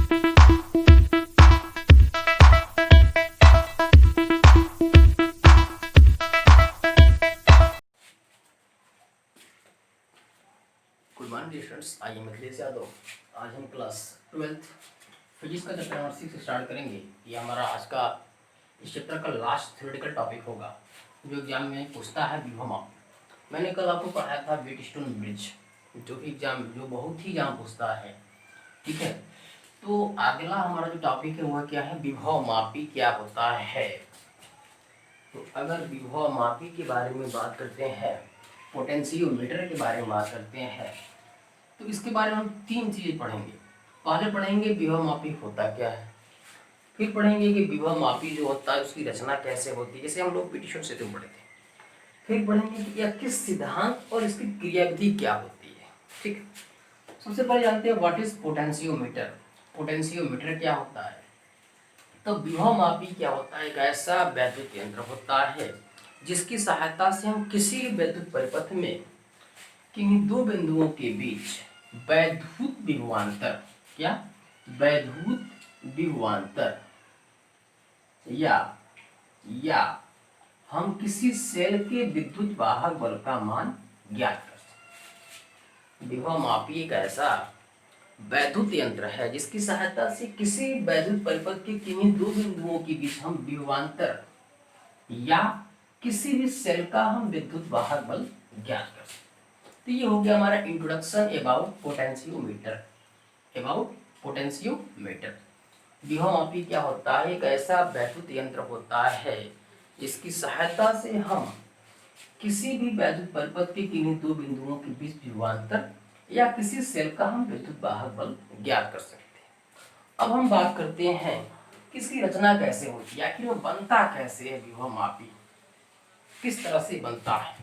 Good morning students, I am Akhilesh Yadav. आज हम class 12th physics का चैप्टर नंबर 6 स्टार्ट करेंगे। ये हमारा आज का इस चैप्टर का लास्ट थ्योरेटिकल टॉपिक होगा जो एग्जाम में पूछता है विभव माप। मैंने कल आपको पढ़ाया था व्हीटस्टोन ब्रिज, जो कि जो बहुत ही एग्जाम पूछता है। ठीक है, तो अगला हमारा जो टॉपिक है वह क्या है, विभव मापी क्या होता है। तो अगर विभव मापी के बारे में बात करते हैं, पोटेंशियोमीटर के बारे में बात करते हैं, तो इसके बारे में हम तीन चीज़ें पढ़ेंगे। पहले पढ़ेंगे विभव मापी होता क्या है, फिर पढ़ेंगे कि विभव मापी जो होता है उसकी रचना कैसे होती है, जैसे हम लोग पीटी से तो पढ़े थे। फिर पढ़ेंगे कि यह किस सिद्धांत और इसकी क्रियाविधि क्या होती है। ठीक, सबसे पहले जानते हैं व्हाट इज पोटेंशियोमीटर। पोटेंशियोमीटर क्या होता है। तो विभव मापी क्या होता है, एक ऐसा वैद्युत यंत्र होता है जिसकी सहायता से हम किसी वैद्युत परिपथ में किन्हीं दो बिंदुओं के बीच वैद्युत विभवांतर, क्या वैद्युत विभवांतर या हम किसी सेल के विद्युत वाहक बल का मान ज्ञात कर सकते। विभव मापी एक ऐसा वैद्युत यंत्र है जिसकी सहायता से किसी वैद्युत परिपथ के किन्हीं दो बिंदुओं के बीच हम विभवांतर या किसी भी सेल का हम विद्युत वाहक बल ज्ञात कर सकते। तो ये हो गया हमारा इंट्रोडक्शन अबाउट पोटेंशियोमीटर। विभव मापी क्या होता है, एक ऐसा वैद्युत यंत्र होता है जिसकी सहायता से हम किसी भी वैद्युत परिपथ के किन्हीं दो बिंदुओं के बीच विभवांतर या किसी सेल का हम विद्युत वाहक बल ज्ञात कर सकते हैं। अब हम बात करते हैं कि इसकी रचना कैसे होती है, आखिर वो बनता कैसे है, विभव मापी किस तरह से बनता है।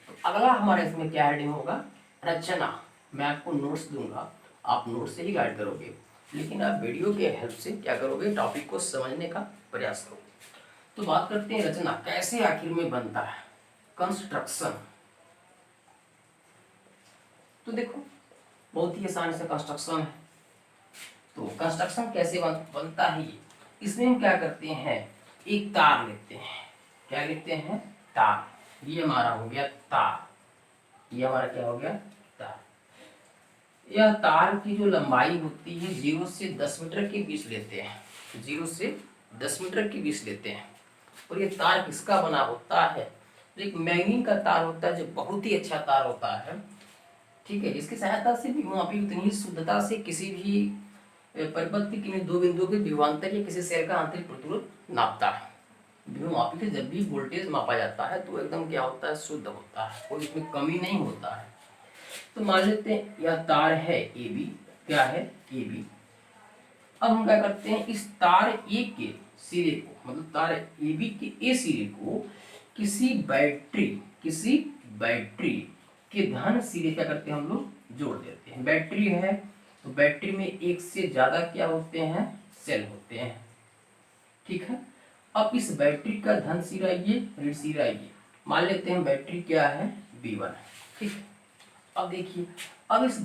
तो अगला हमारे इसमें क्या हेडिंग होगा, रचना। मैं आपको नोट्स दूंगा, आप नोट्स से ही गाइड करोगे, लेकिन आप वीडियो के हेल्प से क्या करोगे, टॉपिक को समझने का प्रयास करोगे। तो बात करते हैं रचना कैसे आखिर में बनता है, कंस्ट्रक्शन। तो देखो बहुत ही आसान से कंस्ट्रक्शन है। तो कंस्ट्रक्शन कैसे बनता है, इसमें हम क्या करते हैं, एक तार लेते हैं। क्या लेते हैं, तार। ये हमारा हो गया तार, ये हमारा क्या हो गया, तार। यह तार की जो लंबाई होती है 0 से 10 मीटर के बीच लेते हैं, 0 से 10 मीटर के बीच लेते हैं। और ये तार किसका बना होता है, एक मैग्नीन का तार होता है जो बहुत ही अच्छा तार होता है। ठीक है, इसकी सहायता से विभव मापी उतनी ही शुद्धता से किसी भी परिपथ के किन्हीं दो बिंदुओं के विभवांतर या किसी सेल का आंतरिक प्रतिरोध नापता है। विभव मापी से जब भी वोल्टेज मापा जाता है तो एकदम क्या होता है, शुद्ध होता है, कोई इसमें कमी नहीं होता है। तो मान लेते हैं यह तार है ए बी, क्या है ए बी। अब हम क्या करते हैं, इस तार ए के सिरे को, मतलब तार ए बी के ए सिरे को किसी बैटरी के धन सिरे क्या करते हैं, हम लोग जोड़ देते हैं। बैटरी है तो बैटरी में एक से ज्यादा क्या होते हैं, सेल होते हैं। ठीक है, अब इस बैटरी का धन सिरा ये, ऋण सिरा ये, मान लेते हैं बैटरी क्या है, B1 है। ठीक है, अब देखिए, अब इस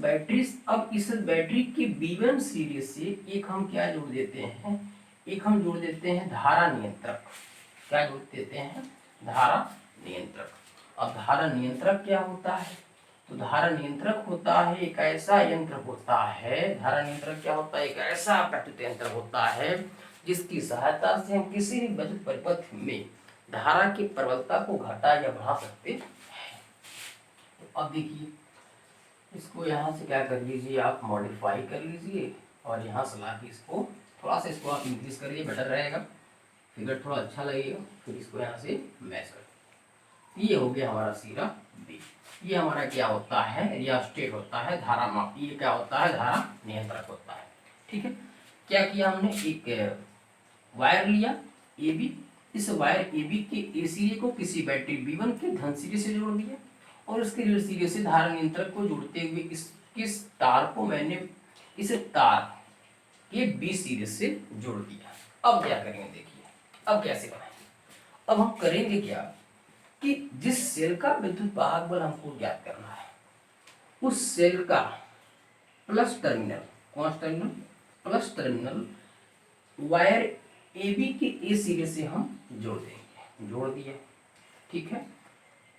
बैटरी के B1 सिरे से एक हम क्या जोड़ देते हैं, एक हम जोड़ देते हैं धारा नियंत्रक। क्या जोड़ देते हैं, धारा नियंत्रक। अब धारा नियंत्रक क्या होता है, तो धारा नियंत्रक होता है एक ऐसा यंत्र होता है, धारा नियंत्रक क्या होता है, एक ऐसा वैद्युत यंत्र होता है जिसकी सहायता से हम किसी भी वैद्युत परिपथ में धारा की प्रबलता को घटा या बढ़ा सकते हैं। तो अब देखिए, इसको यहाँ से क्या कर लीजिए, आप मॉडिफाई कर लीजिए और यहाँ से ला के इसको थोड़ा सा इसको आप इंक्रीज करिए, बेटर रहेगा, फिगर थोड़ा अच्छा लगेगा। फिर इसको यहाँ से मैच कर, ये हो गया हमारा सिरा बी। ये हमारा क्या होता है, रियोस्टेट होता है, धारा मापी। ये क्या होता है, धारा नियंत्रक होता है। ठीक है, क्या किया हमने, एक वायर लिया ए बी, इस वायर ए बी के ए सिरे को किसी बैटरी B1 के धन सिरे से जोड़ दिया और इसके ऋण सिरे से धारा नियंत्रक को जोड़ते हुए इस तार को मैंने इस तार के B सिरे से जोड़ दिया। अब क्या करेंगे, देखिए अब कैसे बनाएंगे। अब हम करेंगे क्या कि जिस सेल का विद्युत वाहक बल हमको ज्ञात करना है, उस सेल का प्लस टर्मिनल, कौन सा terminal, plus terminal wire A B के ए सिरे से हम जोड़ देंगे, जोड़ दिया, ठीक है।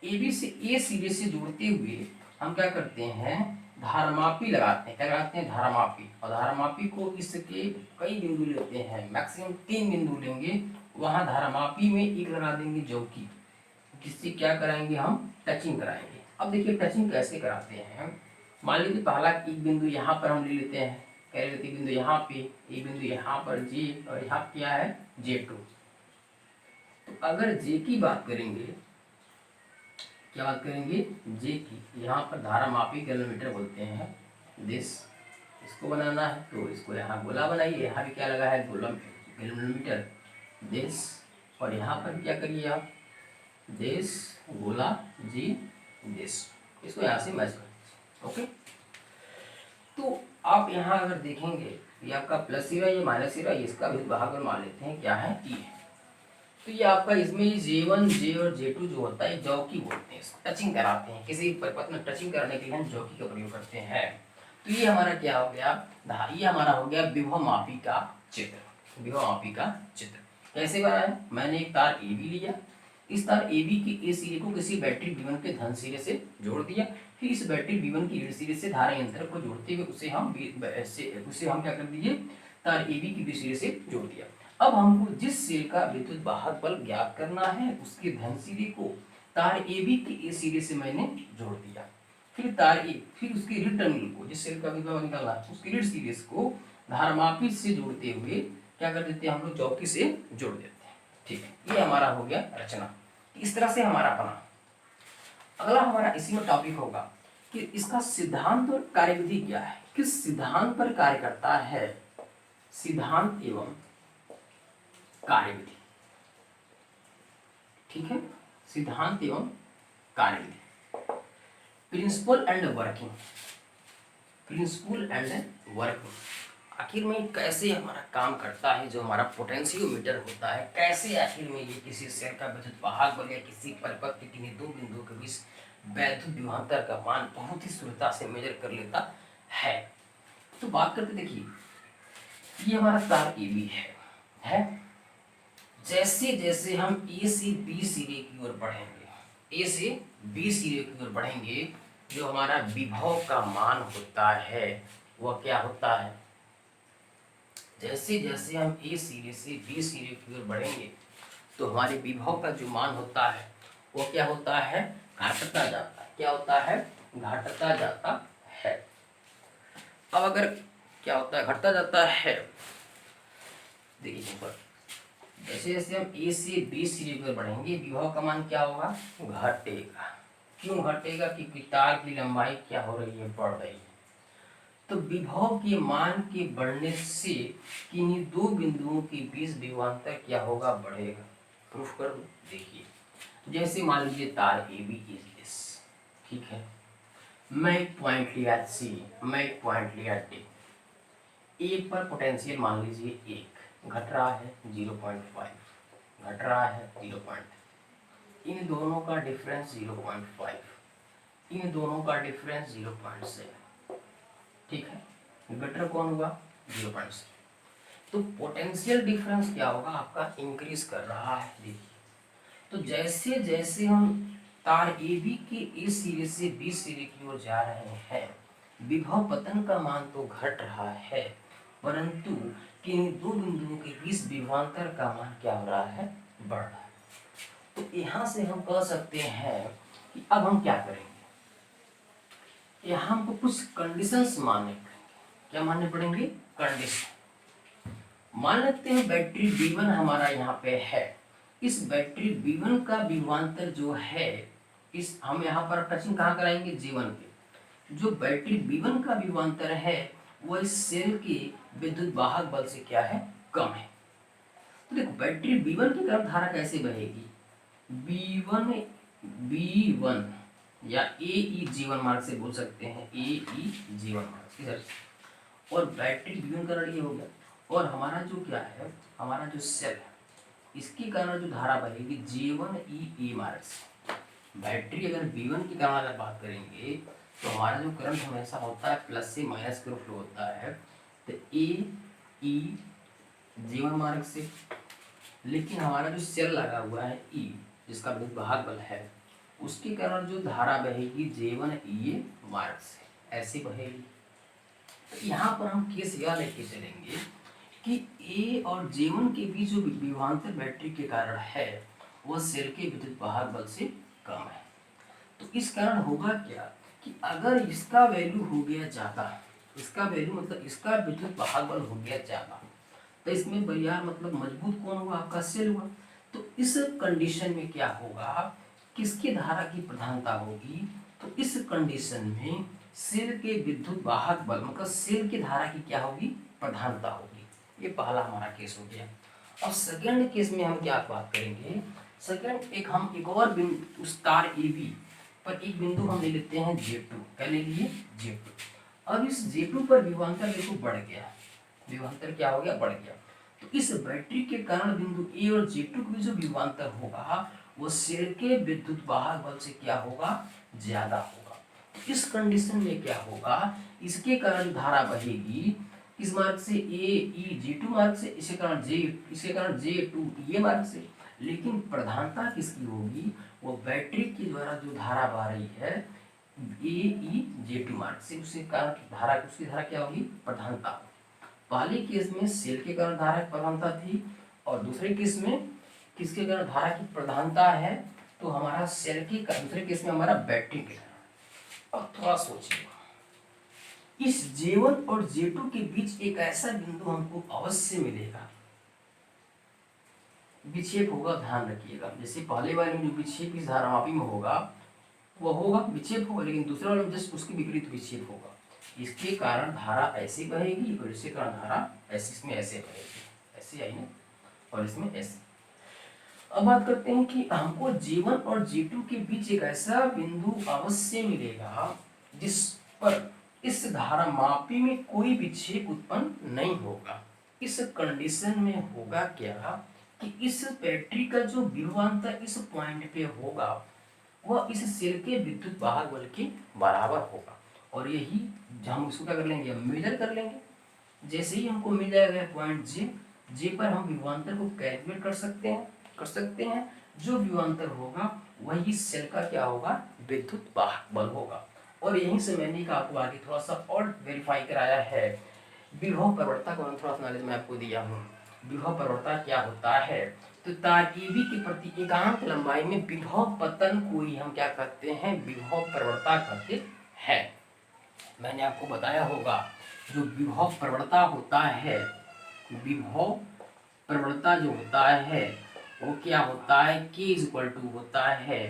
ए बी से ए सिरे से जोड़ते हुए हम क्या करते हैं, धारमापी लगाते हैं, क्या लगाते हैं, धारमापी। और धारमापी को इसके कई बिंदु लेते हैं, मैक्सिमम 3 बिंदु लेंगे, वहां धारमापी में एक लगा देंगे जौकी, जिससे क्या कराएंगे, हम टचिंग कराएंगे। अब देखिए टचिंग कैसे कराते हैं। मान लीजिए पहला एक बिंदु यहाँ पर हम ले लेते हैं, कह लेते हैं बिंदु यहाँ पे, एक बिंदु यहाँ पर जे, और यहाँ क्या है J2। तो अगर जे की बात करेंगे, क्या बात करेंगे, जे की, यहाँ पर धारामापी किलोमीटर बोलते हैं दिस, इसको बनाना है तो इसको यहाँ गोला बनाइए, यहाँ भी क्या लगा है, गोला किलोमीटर दिस, और यहाँ पर क्या करिए आप, दिस गोला जी दिस, इसको यहाँ से मैच कर दीजिए, ओके। तो आप यहाँ अगर देखेंगे ये आपका प्लस सिरा, ये माइनस सिरा, इसका भी भाग मान लेते हैं क्या है, ई है। तो ये आपका इसमें J1 J और J2 जो होता है जौकी बोलते हैं, इसको टचिंग कराते हैं, किसी परिपथ में टचिंग करने के लिए हम जौकी का प्रयोग करते हैं। तो ये हमारा क्या हो गया, ये हमारा हो गया विभवमापी का चित्र। विभवमापी का चित्र कैसे बना है, मैंने एक तार ए बी लिया, इस तार ए बी के ए सिरे को किसी बैटरी B1 के धन सिरे से जोड़ दिया, फिर इस बैटरी B1 की ऋण सिरे से धारा यंत्र को जोड़ते हुए उसे हम क्या कर दिए, तार ए बी की बी सिरे से जोड़ दिया। अब हमको जिस सिरे का विद्युत वाहक बल ज्ञात करना है उसके धन सिरे को तार ए बी के ए सिरे से मैंने जोड़ दिया, फिर तार ए, फिर उसके ऋण टर्मिनल को, जिस सिरे का विद्युत वाहक निकालना है उसके ऋण सिरे को धारमापी से जोड़ते हुए क्या कर देते हैं, हम लोग जौकी से जोड़ देते हैं, ठीक है। ये हमारा हो गया रचना, इस तरह से हमारा बना। अगला हमारा इसी में टॉपिक होगा कि इसका सिद्धांत और कार्यविधि क्या है, किस सिद्धांत पर कार्य करता है, सिद्धांत एवं कार्यविधि, ठीक है, सिद्धांत एवं कार्यविधि, principle and working, principle and working, आखिर में कैसे हमारा काम करता है, जो हमारा पोटेंशियोमीटर होता है, कैसे आखिर में ये किसी सेल का विद्युत वाहक बल या किसी परिपथ के किन्हीं दो बिंदुओं के बीच वैद्युत विभवांतर का मान बहुत ही शुद्धता से मेजर कर लेता है। तो बात करके देखिए, ये हमारा तार ए बी है, जैसे जैसे हम ए से बी सिरे की ओर बढ़ेंगे, ए से बी सिरे की ओर बढ़ेंगे, जो हमारा विभव का मान होता है वह क्या होता है, जैसे जैसे हम ए सिरे से बी सिरे की ओर बढ़ेंगे तो हमारे विभव का जो मान होता है वो क्या होता है, घटता जाता है, क्या होता है, घटता जाता है। अब अगर क्या होता है, घटता जाता है, देखिए ऊपर जैसे जैसे हम ए से बी सिरे की ओर बढ़ेंगे विभव का मान क्या होगा, घटेगा। क्यों घटेगा, क्योंकि तार की लंबाई क्या हो रही है, बढ़ रही है। तो विभव के मान के बढ़ने से किन्हीं दो बिंदुओं के बीच विभवांतर क्या होगा, बढ़ेगा। प्रूफ कर दो, देखिए जैसे मान लीजिए तार ए बी इज दिस, ठीक है, मैं एक पॉइंट लिया सी, मैं एक पॉइंट लिया डी, एक पर पोटेंशियल मान लीजिए एक, घट रहा है 0.5, घट रहा है 0.5, इन दोनों का डिफरेंस 0.5, इन दोनों का डिफरेंस 0.7, ठीक है, गटर कौन हुआ 0.7। तो पोटेंशियल डिफरेंस क्या होगा आपका, इंक्रीज कर रहा है। देखिए तो जैसे जैसे हम तार ए बी के ए सिरे से बी सिरे की ओर जा रहे हैं विभव पतन का मान तो घट रहा है, परंतु किन दो बिंदुओं के बीच विभवांतर का मान क्या हो रहा है, बढ़ रहा है। तो यहाँ से हम कह सकते हैं कि अब हम क्या करेंगे, यहाँ हमको कुछ कंडीशंस मानने पड़ेंगे। क्या मानने पड़ेंगे, कंडीशन। मान लेते हैं बैटरी B1 हमारा यहाँ पे है, इस बैटरी B1 का विभवांतर जो है, इस हम यहाँ पर टचिंग कहाँ कराएंगे, J1 पे। जो बैटरी B1 का विभवांतर है वो इस सेल के विद्युत वाहक बल से क्या है, कम है। तो देखो बैटरी B1 की तरफ धारा कैसे बहेगी, B1 या AEG1 मार्ग से बोल सकते हैं, AEG1 मार्ग इधर से, और बैटरी B1 का ये हो गया, और हमारा जो क्या है, हमारा जो सेल है इसके कारण जो धारा बहेगी J1EA मार्ग से। बैटरी अगर B1 की कारण अगर बात करेंगे तो हमारा जो करंट हमेशा होता है प्लस से माइनस की ओर फ्लो होता है, तो ई J1 मार्ग से, लेकिन हमारा जो सेल लगा हुआ है E जिसका विद्युत वाहक बल है उसके कारण जो धारा बहेगी J1 ये मार्ग से ऐसे बहेगी। तो यहाँ पर हम केस यह लेके चलेंगे कि A और J1 के बीच जो विभवांतर बैटरी के कारण है वह सेल के विद्युत वाहक बल से कम है। तो इस कारण होगा क्या कि अगर इसका वैल्यू हो गया ज़्यादा, इसका वैल्यू मतलब इसका विद्युत वाहक बल हो गया ज़्यादा, तो इसमें बरियार मतलब मजबूत कौन हुआ, आपका सेल हुआ। तो इस कंडीशन में क्या होगा, किसकी धारा की प्रधानता होगी, तो इस कंडीशन में सेल के विद्युत वाहक बल मतलब सेल की धारा की क्या होगी, प्रधानता होगी। ये पहला हमारा केस हो गया। अब सेकंड केस में हम क्या बात करेंगे, सेकंड एक और बिंदु उस तार AB पर एक बिंदु हम ले लेते हैं J2, क्या ले लिए J2। अब इस J2 पर विभवांतर देखो बढ़ गया, विभवांतर क्या हो गया, बढ़ गया। तो इस बैटरी के कारण बिंदु A और J2 के बीच जो विभवांतर होगा वो सेल के विद्युत वाहक बल से क्या होगा, ज्यादा होगा। तो इस कंडीशन में क्या होगा, इसके कारण धारा बहेगी इस मार्ग से J2 मार्ग से, इसके कारण J2 ये मार्ग से, लेकिन प्रधानता किसकी होगी, वो बैटरी के द्वारा जो धारा बह रही है J2 मार्ग से, उसके कारण धारा उसकी धारा क्या होगी, प्रधानता। पहले केस में सेल के कारण धारा की प्रधानता थी और दूसरे केस में किसके कारण धारा की प्रधानता है, तो हमारा सेल के कारण, दूसरे केस में हमारा बैटरी के कारण। अब थोड़ा सोचिए, इस J1 और J2 के बीच एक ऐसा बिंदु हमको अवश्य मिलेगा, विक्षेप होगा, ध्यान रखिएगा। जैसे पहले वाले में जो विक्षेप इस धारामापी में होगा वो होगा विक्षेप होगा, लेकिन दूसरे वाले में जस्ट उसके विपरीत विक्षेप होगा। इसके कारण धारा ऐसे बहेगी और इसके कारण धारा ऐसे, इसमें ऐसे बहेगी, ऐसे आई ना, और इसमें ऐसे। अब बात करते हैं कि हमको J1 और J2 के बीच एक ऐसा बिंदु अवश्य मिलेगा जिस पर इस धारामापी में कोई विक्षेप उत्पन्न नहीं होगा। इस कंडीशन में होगा क्या कि इस बैटरी का जो विभवांतर इस पॉइंट पे होगा वह इस सेल के विद्युत वाहक बल के बराबर होगा, और यही हम इसको क्या कर लेंगे, मेजर कर लेंगे। जैसे ही हमको मिल जाएगा पॉइंट जे पर हम विभवांतर को कैलकुलेट कर सकते हैं। जो विभवांतर होगा वही सेल का क्या होगा, विद्युत वाहक बल होगा। और यहीं से मैंने आपको आगे थोड़ा सा और वेरीफाई कराया है। विभव प्रवणता का थोड़ा सा नॉलेज मैं आपको दिया हूँ। विभव प्रवणता क्या होता है, तो तार AB के प्रति एकांक लंबाई में विभव पतन को ही हम क्या करते हैं, विभव प्रवणता कहते हैं। मैंने आपको बताया होगा जो विभव प्रवणता होता है, विभव प्रवणता जो होता है वो क्या होता है, K इक्वल टू होता है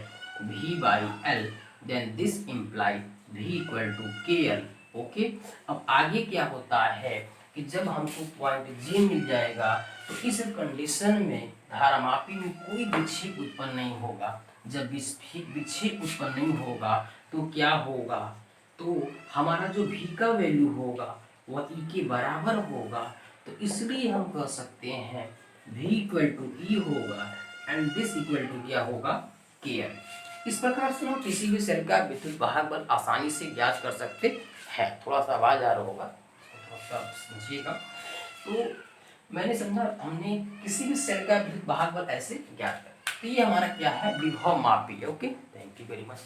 V/L, then this imply V equal to KL। Okay, अब आगे क्या होता है कि जब हमको पॉइंट J मिल जाएगा तो इस कंडीशन में धारामापी में कोई विक्षेप उत्पन्न नहीं होगा। जब विक्षेप उत्पन्न नहीं होगा तो क्या होगा, तो हमारा जो V का वैल्यू होगा वह E के बराबर होगा। तो इसलिए हम कह सकते हैं V इक्वल टू E होगा एंड दिस इक्वल टू क्या होगा, KL। इस प्रकार से हम किसी भी सेल का विद्युत वाहक बल आसानी से ज्ञात कर सकते हैं। थोड़ा सा आवाज आ रहा होगा, थोड़ा सा समझिएगा। तो मैंने समझा हमने किसी भी सेल का विद्युत वाहक बल ऐसे ज्ञात कर, तो ये हमारा क्या है, विभव मापी। Okay, thank you very much.